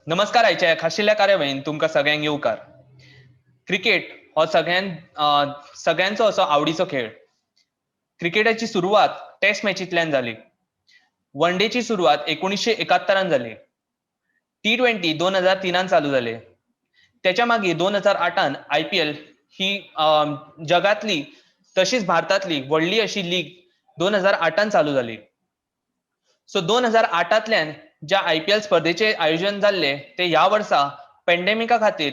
नमस्कार आयच्या ह्या खाशेल्या कार्यावळीन तुमकां सगळ्यांक येवकार. क्रिकेट हो सगळ्यांचो असो आवडीचो खेळ. क्रिकेटाची सुरवात टेस्ट मॅचींतल्यान जाली. वन डेची सुरवात 1971 जाली. T20 2003 चालू जाले. त्याच्या मागीर 2008 IPL ही जगातली तशीच भारतातली व्हडली अशी लीग 2008 चालू जाली. सो 2008तल्यान ज्या IPL स्पर्धेचे आयोजन जाल्ले ते ह्या वर्सा पॅन्डेमिका खातीर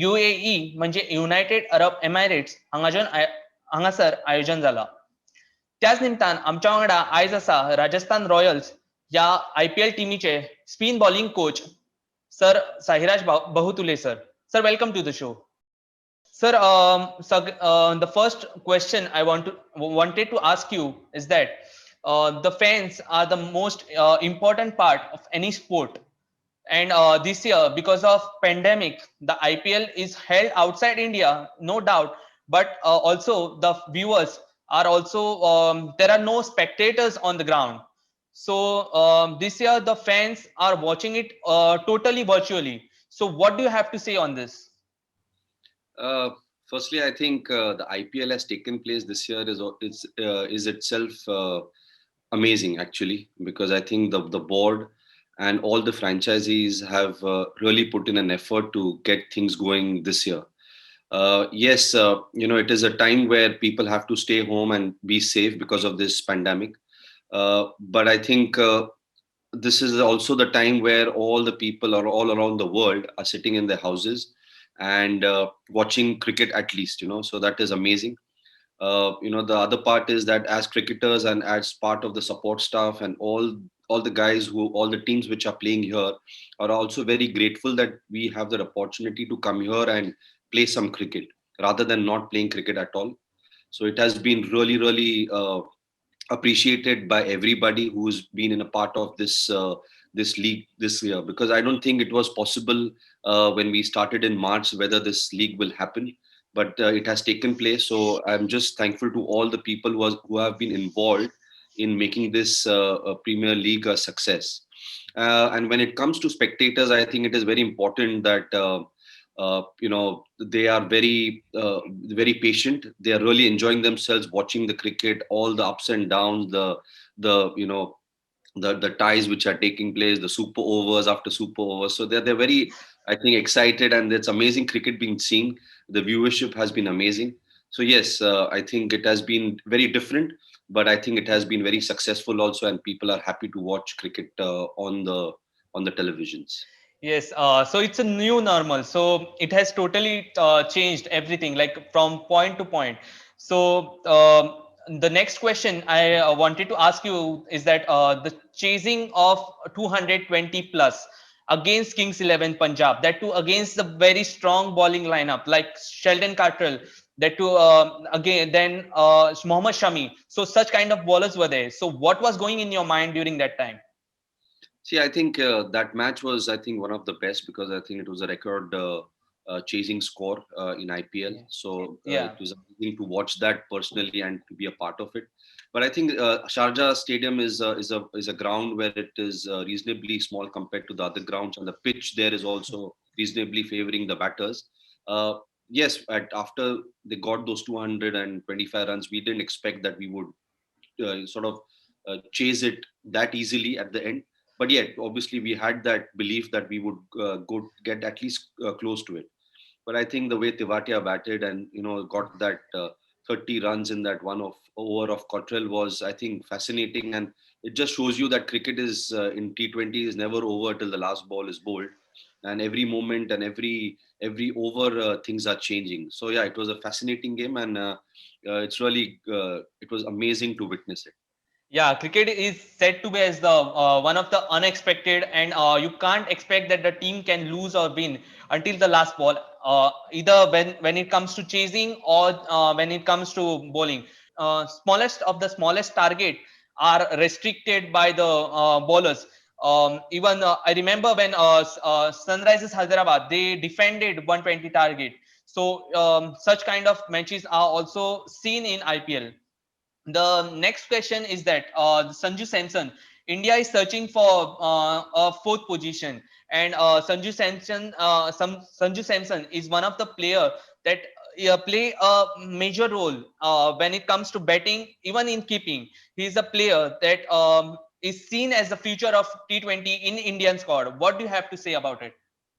UAE म्हणजे युनायटेड अरब एमिरेट्स हांगासर आयोजन जाला. त्याच निमतान आमच्या वांगडा आयज आसा राजस्थान रॉयल्स या IPL टीमीचे spin bowling coach sir Sairaj Bahutule sir. Sir, welcome to the show. Sir, the first question I wanted to ask you is that the fans are the most important part of any sport. And this year, because of pandemic, the IPL is held outside India, no doubt. But also the viewers are also there are no spectators on the ground. So this year the fans are watching it totally virtually. So what do you have to say on this? Uh, Firstly, I think the IPL has taken place this year is itself amazing actually, because I think the board and all the franchisees have really put in an effort to get things going this year. Yes, it is a time where people have to stay home and be safe because of this pandemic. But I think this is also the time where all the people are all around the world are sitting in their houses and watching cricket at least, so that is amazing. The other part is that as cricketers and as part of the support staff and all the guys who all the teams which are playing here are also very grateful that we have the opportunity to come here and play some cricket rather than not playing cricket at all. So it has been really appreciated by everybody who's been in a part of this league this year, because I don't think it was possible when we started in March whether this league will happen, but it has taken place. So I'm just thankful to all the people who have been involved in making this Premier League a success. And when it comes to spectators, I think it is very important that they are very patient. They are really enjoying themselves watching the cricket, all the ups and downs, the the ties which are taking place, the super overs after super overs. So they're very, I think, excited, and it's amazing cricket being seen. The viewership has been amazing. So yes, I think it has been very different, but I think it has been very successful also, and people are happy to watch cricket on the televisions. Yes, so it's a new normal. So it has totally changed everything, like from point to point. So the next question I wanted to ask you is that the chasing of 220 plus against Kings 11 Punjab, that too against the very strong bowling lineup like Sheldon Cottrell, that too again then Mohammad Shami. So such kind of bowlers were there. So what was going in your mind during that time? See, I think that match was, I think, one of the best, because I think it was a record chasing score in IPL. So Yeah. it was amazing to watch that personally and to be a part of it. But I think Sharjah Stadium is a ground where it is reasonably small compared to the other grounds, and the pitch there is also reasonably favoring the batters. Uh, yes, after they got those 225 runs, we didn't expect that we would sort of chase it that easily at the end. But yet, obviously, we had that belief that we would go get at least close to it. But I think the way Tivatia batted and got that 30 runs in that over of Cottrell was, I think, fascinating, and it just shows you that cricket is in T20 is never over till the last ball is bowled, and every moment and every over things are changing. So yeah, it was a fascinating game, and it was amazing to witness it. Yeah, cricket is said to be as the one of the unexpected, and you can't expect that the team can lose or win until the last ball. Either when it comes to chasing or when it comes to bowling. Smallest of the smallest target are restricted by the bowlers. Even I remember when Sunrisers Hyderabad they defended 120 target. So such kind of matches are also seen in IPL. The next question is that Sanju Samson, India is searching for a fourth position, and Sanju Samson is one of the player that play a major role when it comes to batting, even in keeping. He is a player that is seen as the future of T20 in Indian squad. What do you have to say about it?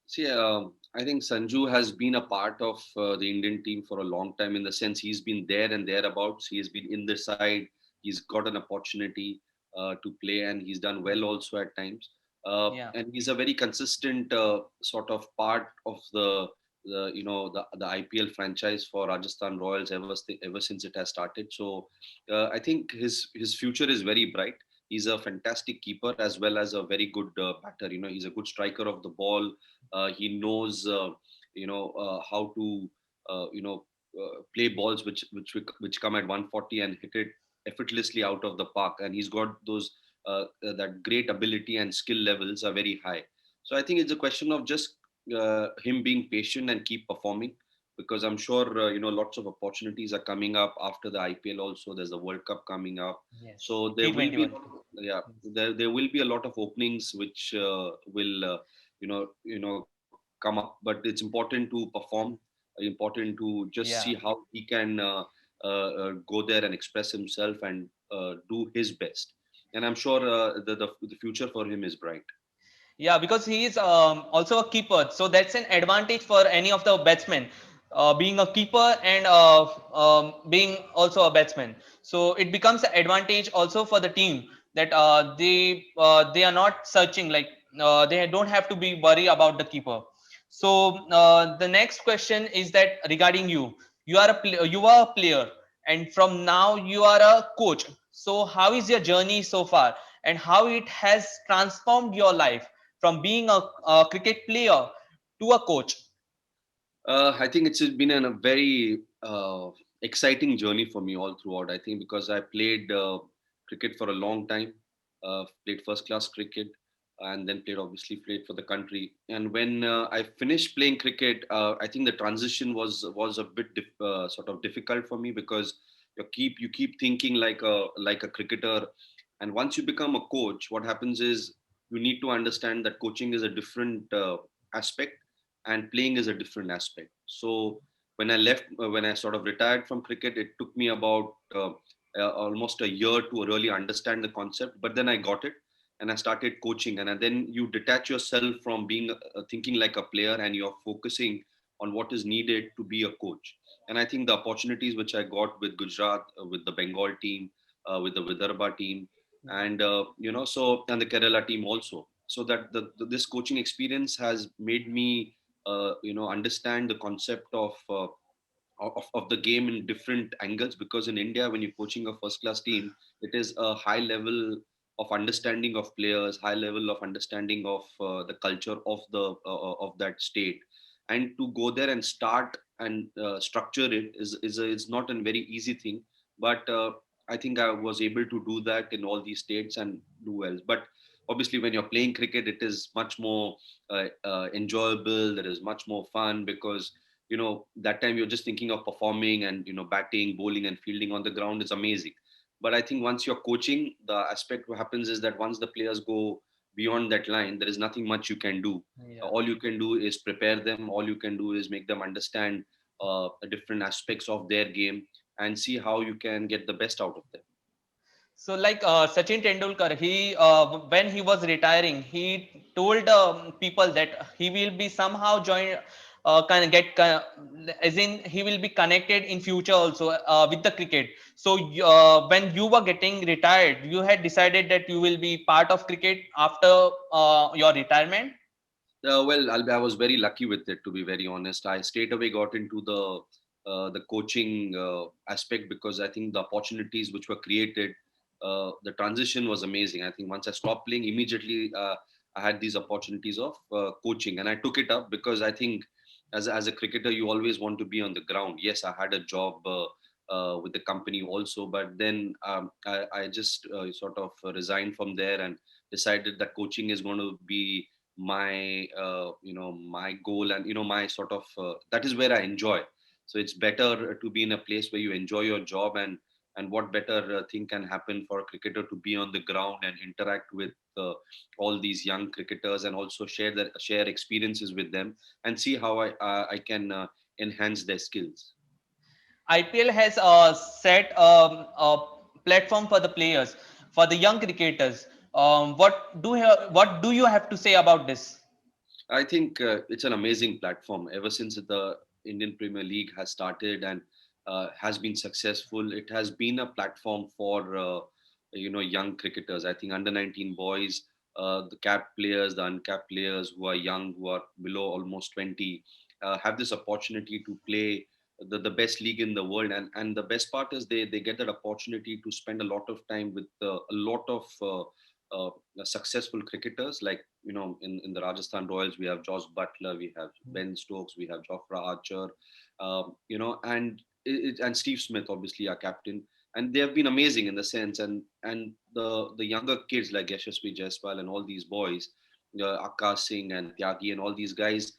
See, I think Sanju has been a part of the Indian team for a long time in the sense he's been there and thereabouts. He has been in the side. He's got an opportunity to play, and he's done well also at times. Yeah, And he's a very consistent sort of part of the IPL franchise for Rajasthan Royals ever since it has started. So I think his future is very bright. He's a fantastic keeper as well as a very good batter. He's a good striker of the ball. He knows how to play balls which come at 140 and hit it effortlessly out of the park, and he's got those that great ability and skill levels are very high. So I think it's a question of just him being patient and keep performing, because I'm sure lots of opportunities are coming up after the IPL. Also, there's the World Cup coming up, yes, so there will T20 be, World Cup. yeah, there will be a lot of openings which will come up. But it's important to perform, important to just see Yeah. how he can go there and express himself and do his best. And I'm sure the future for him is bright. Yeah, because he is also a keeper, so that's an advantage for any of the batsmen, being a keeper and being also a batsman. So it becomes an advantage also for the team that they are not searching, like they don't have to be worried about the keeper. So the next question is that regarding you, you are a player, and from now you are a coach. So how is your journey so far, and how it has transformed your life from being a cricket player to a coach? I think it's been a very exciting journey for me all throughout. I think because I played cricket for a long time, played first class cricket, and then played for the country. And when I finished playing cricket, I think the transition was a bit sort of difficult for me, because you keep thinking like a cricketer, and once you become a coach, what happens is you need to understand that coaching is a different aspect and playing is a different aspect. So when I sort of retired from cricket, it took me about almost a year to really understand the concept. But then I got it, and I started coaching, and then you detach yourself from being thinking like a player, and you're focusing on what is needed to be a coach. And I think the opportunities which I got with Gujarat, with the Bengal team, with the Vidarbha team, and and the Kerala team also, so that this coaching experience has made me understand the concept of the game in different angles. Because in India, when you're coaching a first class team, it is a high level of understanding of players, high level of understanding of the culture of that state, and to go there and start and structure it is not a very easy thing. But I think I was able to do that in all these states and do well. But obviously, when you're playing cricket, it is much more enjoyable. There is much more fun, because that time you're just thinking of performing, and batting, bowling, and fielding on the ground is amazing. But I think once you're coaching, the aspect what happens is that once the players go beyond that line, there is nothing much you can do. Yeah. All you can do is prepare them. All you can do is make them understand the different aspects of their game, and see how you can get the best out of them. So, like Sachin Tendulkar, he when he was retiring, he told people that he will be somehow join, as in he will be connected in future also with the cricket. So, when you were getting retired, you had decided that you will be part of cricket after your retirement. Well, I was very lucky with it, to be very honest. I straight away got into the coaching aspect, because I think the opportunities which were created, the transition was amazing. I think once I stopped playing, immediately I had these opportunities of coaching, and I took it up because I think as a cricketer, you always want to be on the ground. Yes, I had a job with the company also, but then I just sort of resigned from there and decided that coaching is going to be my goal, and my sort of that is where I enjoy. So it's better to be in a place where you enjoy your job, and And what better thing can happen for a cricketer to be on the ground and interact with all these young cricketers, and also share experiences with them, and see how I can enhance their skills. IPL has set a platform for the players, for the young cricketers. What do you have to say about this? I think it's an amazing platform. Ever since the Indian Premier League has started and has been successful, it has been a platform for young cricketers. I think under 19 boys, the capped players, the uncapped players who are young, who are below almost 20, have this opportunity to play the best league in the world. And the best part is they get that opportunity to spend a lot of time with a lot of successful cricketers, like in the Rajasthan Royals we have Josh Butler, we have Ben Stokes, we have Jofra Archer, and Steve Smith, obviously our captain, and they have been amazing in the sense, and the younger kids like Yashasvi Jaiswal and all these boys, Akash Singh and Tyagi and all these guys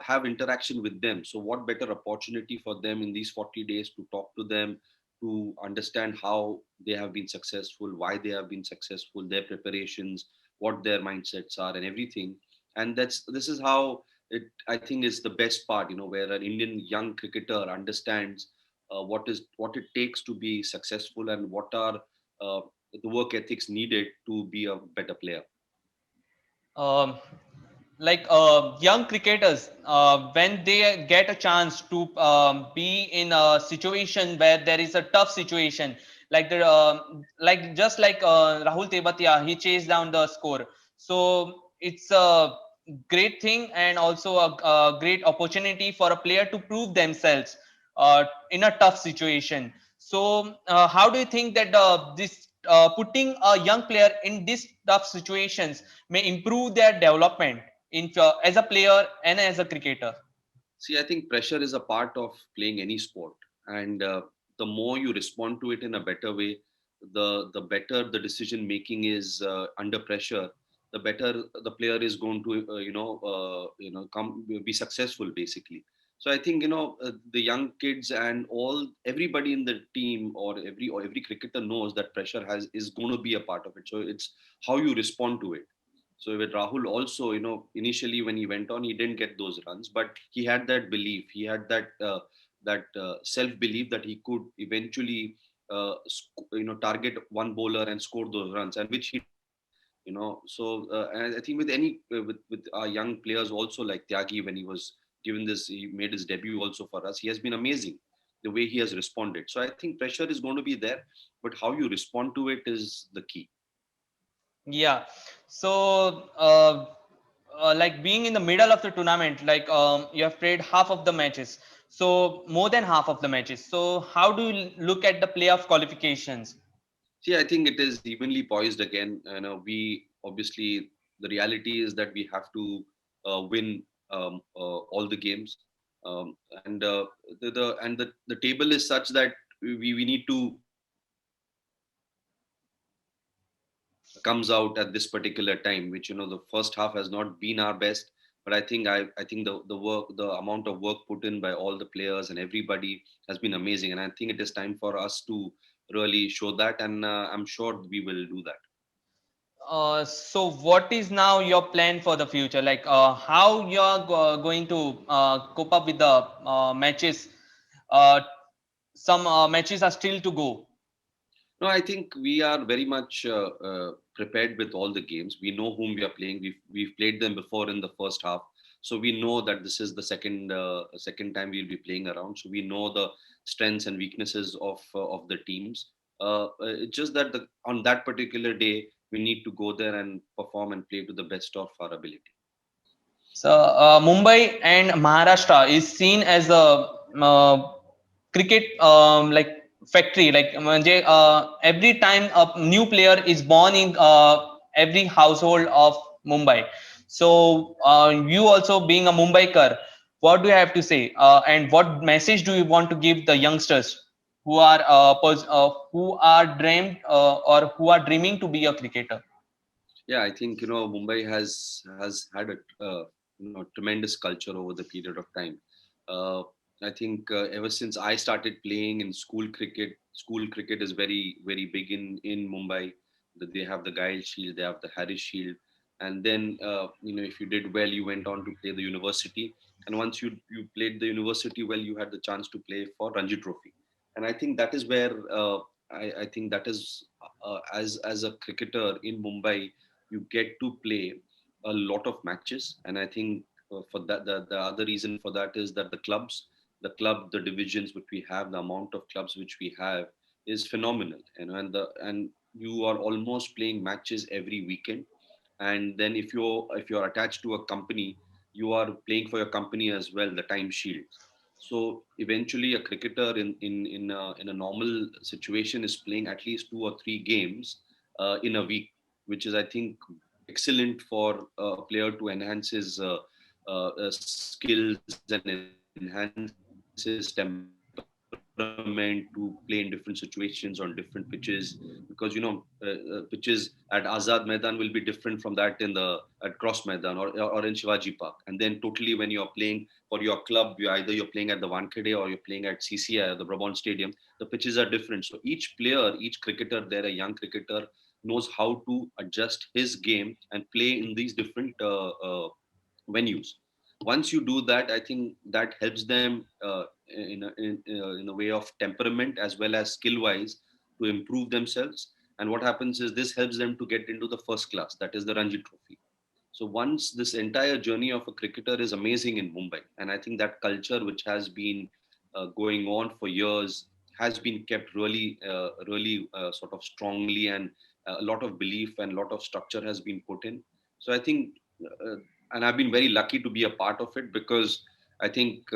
have interaction with them. So what better opportunity for them in these 40 days to talk to them, to understand how they have been successful, why they have been successful, their preparations, what their mindsets are, and everything. And this is how it, I think, is the best part. Where an Indian young cricketer understands what it takes to be successful, and what are uh, the work ethics needed to be a better player. Um, young cricketers, when they get a chance to be in a situation where there is a tough situation, like just like Rahul Tebatia, he chased down the score. So it's a great thing, and also a great opportunity for a player to prove themselves in a tough situation. So how do you think that this putting a young player in these tough situations may improve their development as a player and as a cricketer? See, I think pressure is a part of playing any sport, and the more you respond to it in a better way, the better the decision making is under pressure. The better the player is going to, come be successful basically. So I think the young kids and everybody in the team, or every cricketer knows that pressure has is going to be a part of it. So it's how you respond to it. So with Rahul also, initially when he went on, he didn't get those runs, but he had that belief. He had that self belief that he could eventually, target one bowler and score those runs, and which he did. And I think with any with our young players also, like Tyagi, when he made his debut also for us. He has been amazing the way he has responded. So I think pressure is going to be there, but how you respond to it is the key. Yeah. So, like being in the middle of the tournament, like you have played half of the matches, so more than half of the matches. So, how do you look at the playoff qualifications? See, I think it is evenly poised again. We obviously, the reality is that we have to win all the games, and the table is such that we need to comes out at this particular time, which the first half has not been our best. But I think the amount of work put in by all the players and everybody has been amazing, and I think it is time for us to really show that, and I'm sure we will do that. So, what is now your plan for the future? Like, how you're going to cope up with the matches? Uh, some matches are still to go. No, I think we are very much prepared with all the games. We know whom we are playing. We've played them before in the first half, so we know that this is the second time we'll be playing around. So we know the strengths and weaknesses of the teams. It's just that on that particular day we need to go there and perform and play to the best of our ability. So Mumbai and Maharashtra is seen as a cricket like factory. Like every time a new player is born in every household of Mumbai. So you also being a Mumbaiker, what do you have to say? And what message do you want to give the youngsters who are dreamed or who are dreaming to be a cricketer? Yeah, I think Mumbai has had a tremendous culture over the period of time. Uh, I think ever since I started playing in school cricket, school cricket is very big in Mumbai. They have the Guile Shield, they have the Harris Shield, and then if you did well, you went on to play the university. And once you played the university well, you had the chance to play for Ranji Trophy. And I think that is where I think that is as a cricketer in Mumbai, you get to play a lot of matches. And I think for that the other reason for that is that the divisions which we have, the amount of clubs which we have is phenomenal. And you are almost playing matches every weekend. And then if you're attached to a company, you are playing for your company as well, the time shields. So eventually a cricketer in a normal situation is playing at least 2 or 3 games in a week, which is, I think, excellent for a player to enhance his skills and enhance his temperament to play in different situations on different pitches. Because pitches at Azad Maidan will be different from that at Cross Maidan or in Shivaji Park. And then totally when you're playing for your club, you're playing at the Wankhede or you're playing at CCI or the Brabant Stadium. The pitches are different. So each player, each cricketer there, a young cricketer, knows how to adjust his game and play in these different venues. Once you do that, I think that helps them in a way of temperament as well as skill wise to improve themselves. And what happens is this helps them to get into the first class, that is the Ranji Trophy. So once this entire journey of a cricketer is amazing in Mumbai, and I think that culture which has been going on for years has been kept really sort of strongly, and a lot of belief and a lot of structure has been put in. So I think, and I've been very lucky to be a part of it, because I think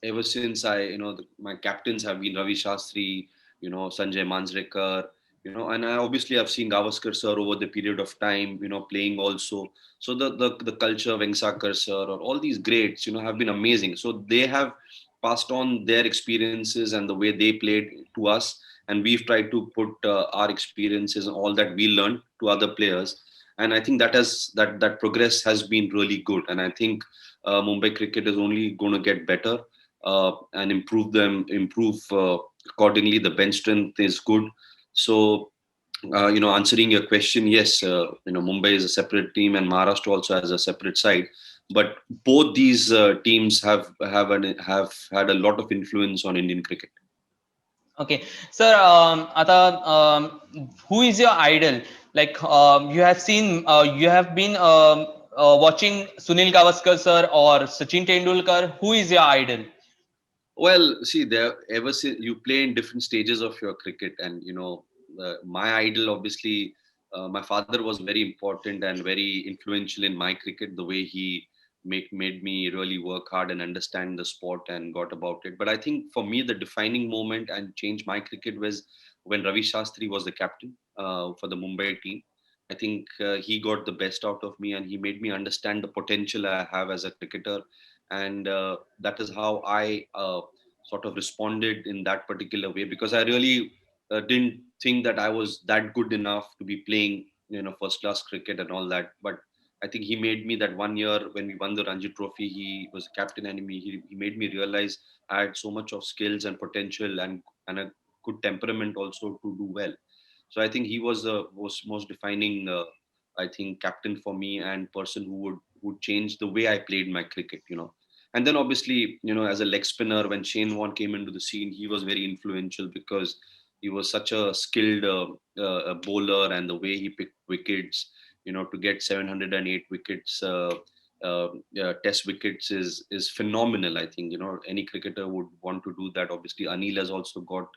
ever since my captains have been Ravi Shastri, Sanjay Manjrekar, and I obviously have seen Gavaskar sir over the period of time, playing also. So the culture, Vengsakar sir, or all these greats, have been amazing. So they have passed on their experiences and the way they played to us, and we've tried to put our experiences and all that we learned to other players. And I think that progress has been really good. And I think Mumbai cricket is only going to get better and improve accordingly. The bench strength is good. So answering your question, yes, Mumbai is a separate team and Maharashtra also has a separate side, but both these teams have had a lot of influence on Indian cricket. Okay, sir. Who is your idol? Like you have been watching Sunil Gavaskar sir or Sachin Tendulkar. Who is your idol? Well, see, there ever since you play in different stages of your cricket, and my idol, obviously, my father was very important and very influential in my cricket. The way he made me really work hard and understand the sport and got about it. But I think for me, the defining moment and changed my cricket was when Ravi Shastri was the captain for the Mumbai team. I think he got the best out of me, and he made me understand the potential I have as a cricketer. And that is how I sort of responded in that particular way, because I really didn't think that I was that good enough to be playing first class cricket and all that. But I think he made me that one year when we won the Ranji Trophy, he was captain, and he made me realize I had so much of skills and potential, and a good temperament also to do well. So I think he was the most defining I think captain for me, and person who would change the way I played my cricket. And then obviously, as a leg spinner, when Shane Warne came into the scene, he was very influential, because he was such a skilled bowler, and the way he picked wickets, to get 708 wickets, test wickets is phenomenal. I think any cricketer would want to do that. Obviously, Anil has also got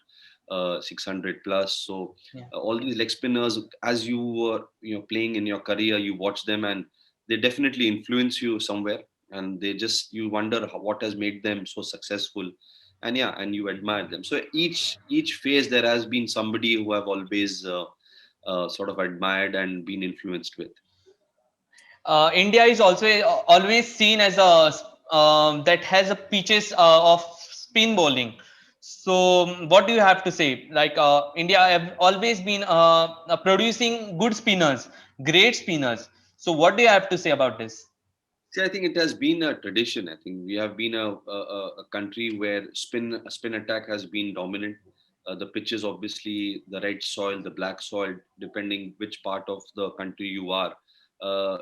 600 plus. So Yeah. all these leg spinners, as you were playing in your career, you watch them, and they definitely influence you somewhere, and they just, you wonder what has made them so successful. And yeah, and you admire them. So each phase there has been somebody who have always sort of admired and been influenced with. India is also always seen as a that has a pitches of spin bowling. So what do you have to say? Like India have always been producing good spinners, great spinners. So what do you have to say about this? See, I think it has been a tradition. I think we have been a country where spin attack has been dominant. The pitches, obviously, the red soil, the black soil, depending which part of the country you are.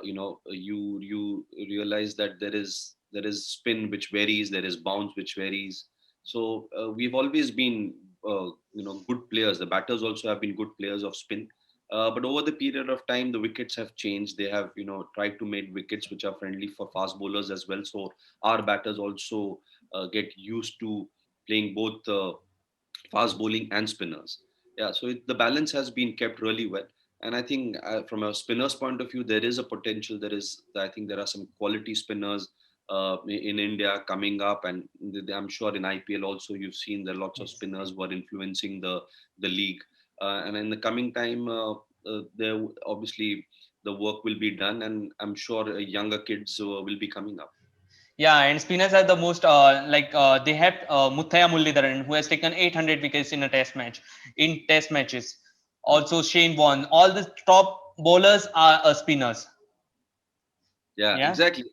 You realize that there is spin which varies, there is bounce which varies. So we've always been good players. The batters also have been good players of spin. But over the period of time, the wickets have changed. They have, tried to make wickets which are friendly for fast bowlers as well. So our batters also get used to playing both fast bowling and spinners. Yeah, so the balance has been kept really well. And I think from a spinner's point of view, there is a potential. I think there are some quality spinners in India coming up, and I'm sure in IPL also you've seen there are lots of Yes. spinners who are influencing the league. And in the coming time, there obviously the work will be done, and I'm sure younger kids will be coming up. Yeah, and spinners are the most they have Muthaiya Muralidharan, who has taken 800 wickets in a test match, in test matches. Mm. Also Shane Warne. All the top bowlers are spinners. Yeah, Yeah. exactly.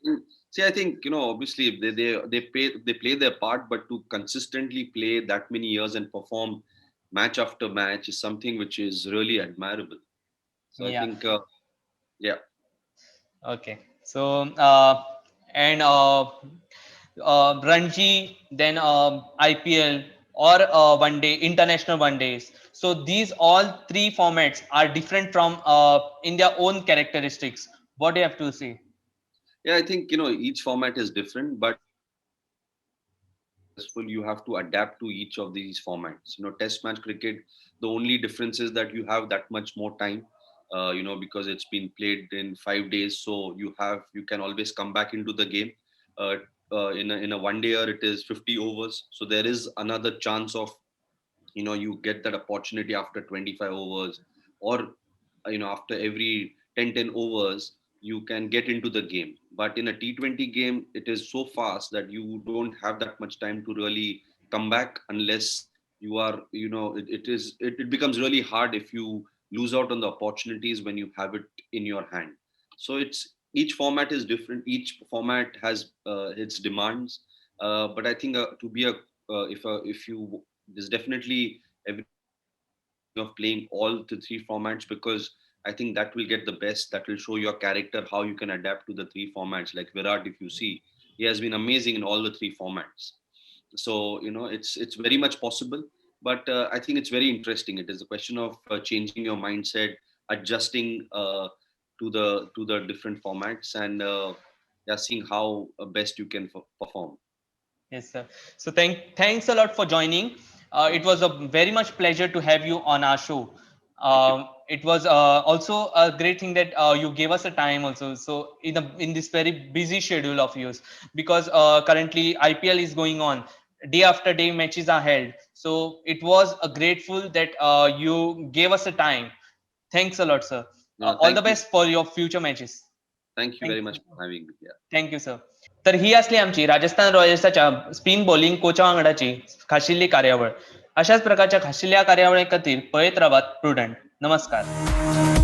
See, I think obviously they play their part, but to consistently play that many years and perform match after match is something which is really admirable. So I Yeah. think, yeah, Okay. So and Ranji, then IPL or one day international one days. So these all three formats are different from in their own characteristics. What do you have to say? yeah, I think each format is different, but successful, you have to adapt to each of these formats. Test match cricket, the only difference is that you have that much more time. Because it's been played in 5 days, so you can always come back into the game. Uh, in a one dayer, it is 50 overs, so there is another chance of you get that opportunity after 25 overs, or after every 10 overs you can get into the game. But in a T20 game, it is so fast that you don't have that much time to really come back, unless you are it becomes really hard if you lose out on the opportunities when you have it in your hand. So it's each format is different, each format has its demands. But I think to be a if you there's definitely everyone should be thinking of playing all the three formats, because I think that will get the best. That will show your character, how you can adapt to the three formats. Like Virat, if you see, he has been amazing in all the three formats. So it's very much possible, but I think it's very interesting. It is a question of changing your mindset, adjusting to the different formats, and yeah, seeing how best you can perform. Yes, sir. So thanks a lot for joining. It was a very much pleasure to have you on our show. Thank you. It was also a great thing that you gave us a time also. So in this very busy schedule of yours, because currently IPL is going on, day after day matches are held. So it was a grateful that you gave us a time. Thanks a lot, sir. All the Thank you. best for your future matches. Thank you Thank very much you. for having me here. Thank you, sir. तर ही असली आमची Rajasthan रॉयल्सच्या spin bowling कोचा वांगडाची खाशिल्ली कार्यावळ. अशाच प्रकारच्या खाशिल्ल्या कार्यावळी खातीर पळयत रावात प्रुडंट. नमस्कार.